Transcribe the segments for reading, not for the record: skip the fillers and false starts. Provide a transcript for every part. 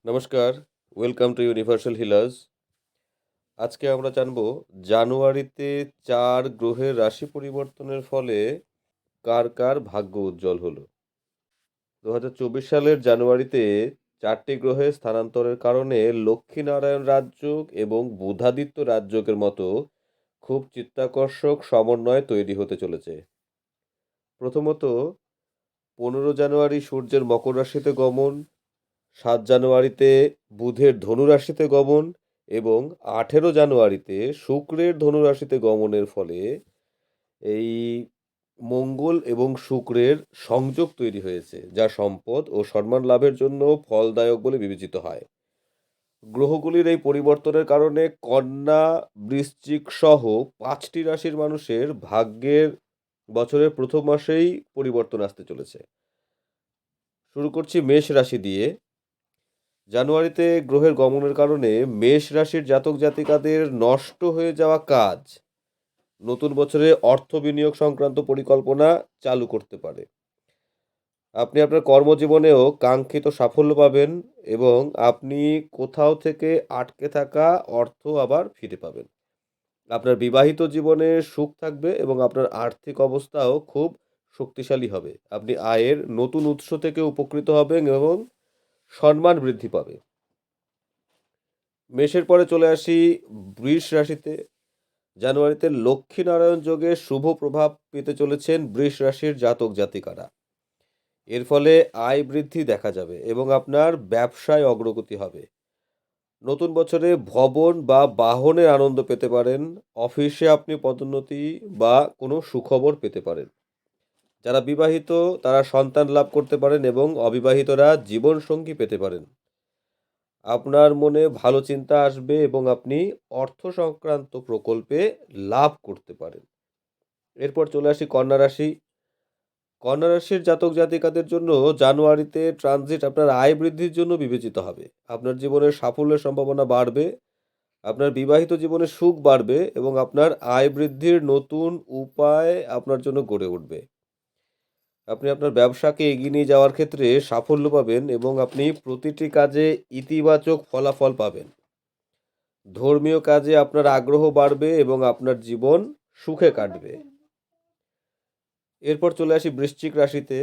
নমস্কার, welcome to universal healers. আজকে আমরা জানব জানুয়ারিতে ৪ গ্রহের রাশি পরিবর্তনের ফলে কার ভাগ্য উজ্জ্বল হলো। ২০২৪ সালের জানুয়ারিতে ৪টি গ্রহের স্থানান্তরের কারণে লক্ষ্মীনারায়ণ রাজযোগ এবং বুধাদিত্য রাজযোগের মতো খুব চিত্তাকর্ষক সমন্বয় তৈরি হতে চলেছে। প্রথমত ১৫ জানুয়ারি সূর্যের মকর রাশিতে গমন, ৭ জানুয়ারিতে বুধের ধনু রাশিতে গমন এবং ১৮ জানুয়ারিতে শুক্রের ধনু রাশিতে গমনের ফলে এই মঙ্গল এবং শুক্রের সংযোগ তৈরি হয়েছে, যা সম্পদ ও সম্মান লাভের জন্য ফলদায়ক বলে বিবেচিত হয়। গ্রহগুলির এই পরিবর্তনের কারণে কন্যা, বৃশ্চিক সহ ৫টি রাশির মানুষের ভাগ্যের বছরের প্রথম মাসেই পরিবর্তন আসতে চলেছে। শুরু করছি মেষ রাশি দিয়ে। জানুয়ারিতে গ্রহের গমনের কারণে মেষ রাশির জাতক জাতিকাদের নষ্ট হয়ে যাওয়া কাজ নতুন বছরে অর্থ বিনিয়োগ সংক্রান্ত পরিকল্পনা চালু করতে পারে। আপনি আপনার কর্মজীবনেও কাঙ্ক্ষিত সাফল্য পাবেন এবং আপনি কোথাও থেকে আটকে থাকা অর্থ আবার ফিরে পাবেন। আপনার বিবাহিত জীবনে সুখ থাকবে এবং আপনার আর্থিক অবস্থাও খুব শক্তিশালী হবে। আপনি আয়ের নতুন উৎস থেকে উপকৃত হবেন এবং সম্মান বৃদ্ধি পাবে। মেষের পরে চলে আসি বৃষ রাশিতে। জানুয়ারিতে লক্ষ্মীনারায়ণ যোগে শুভ প্রভাব পেতে চলেছেন বৃষ রাশির জাতক জাতিকারা। এর ফলে আয় বৃদ্ধি দেখা যাবে এবং আপনার ব্যবসায় অগ্রগতি হবে। নতুন বছরে ভবন বা বাহনের আনন্দ পেতে পারেন। অফিসে আপনি পদোন্নতি বা কোনো সুখবর পেতে পারেন। যারা বিবাহিত তারা সন্তান লাভ করতে পারেন এবং অবিবাহিতরা জীবনসঙ্গী পেতে পারেন। আপনার মনে ভালো চিন্তা আসবে এবং আপনি অর্থ সংক্রান্ত প্রকল্পে লাভ করতে পারেন। এরপর চলে আসি কন্যা রাশি। কন্যা রাশির জাতক জাতিকাদের জন্য জানুয়ারিতে ট্রানজিট আপনার আয় বৃদ্ধির জন্য বিবেচিত হবে। আপনার জীবনের সাফল্যের সম্ভাবনা বাড়বে, আপনার বিবাহিত জীবনে সুখ বাড়বে এবং আপনার আয় বৃদ্ধির নতুন উপায় আপনার জন্য গড়ে উঠবে। আপনি আপনার ব্যবসাকে এগিয়ে নিয়ে যাওয়ার ক্ষেত্রে সাফল্য পাবেন এবং আপনি প্রতিটি কাজে ইতিবাচক ফলাফল পাবেন। ধর্মীয় কাজে আপনার আগ্রহ বাড়বে এবং আপনার জীবন সুখে কাটবে। এরপর চলে আসি বৃশ্চিক রাশিতে।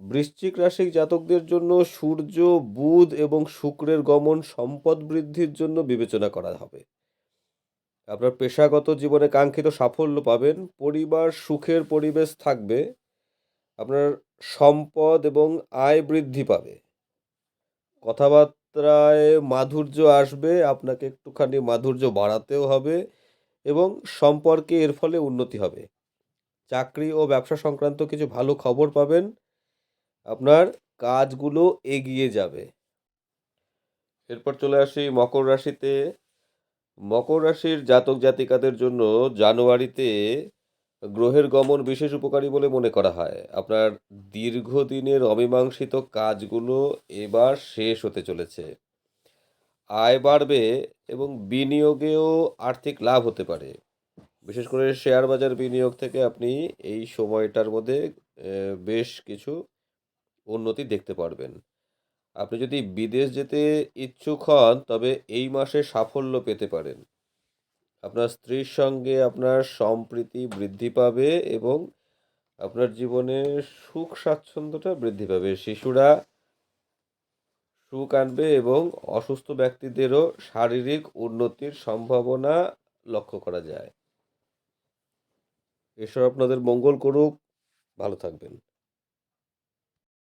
বৃশ্চিক রাশির জাতকদের জন্য সূর্য, বুধ এবং শুক্রের গমন সম্পদ বৃদ্ধির জন্য বিবেচনা করা হবে। আপনার পেশাগত জীবনে কাঙ্ক্ষিত সাফল্য পাবেন, পরিবার সুখের পরিবেশ থাকবে, আপনার সম্পদ এবং আয় বৃদ্ধি পাবে। কথাবার্তায় মাধুর্য আসবে, আপনাকে একটুখানি মাধুর্য বাড়াতেও হবে এবং সম্পর্কে এর ফলে উন্নতি হবে। চাকরি ও ব্যবসা সংক্রান্ত কিছু ভালো খবর পাবেন, আপনার কাজগুলো এগিয়ে যাবে। এরপর চলে আসি মকর রাশিতে। মকর রাশির জাতক জাতিকাদের জন্য জানুয়ারিতে গ্রহের গমন বিশেষ উপকারী বলে মনে করা হয়। আপনার দীর্ঘদিনের অমীমাংসিত কাজগুলো এবার শেষ হতে চলেছে। আয় বাড়বে এবং বিনিয়োগেও আর্থিক লাভ হতে পারে। বিশেষ করে শেয়ার বাজার বিনিয়োগ থেকে আপনি এই সময়টার মধ্যে বেশ কিছু উন্নতি দেখতে পারবেন। আপনি যদি বিদেশ যেতে ইচ্ছুক হন তবে এই মাসে সাফল্য পেতে পারেন। আপনার স্ত্রীর সঙ্গে আপনার সম্প্রীতি বৃদ্ধি পাবে এবং আপনার জীবনে সুখ স্বাচ্ছন্দ্যটা বৃদ্ধি পাবে। শিশুরা সুখ আনবে এবং অসুস্থ ব্যক্তিদেরও শারীরিক উন্নতির সম্ভাবনা লক্ষ্য করা যায়। ঈশ্বর আপনাদের মঙ্গল করুক। ভালো থাকবেন।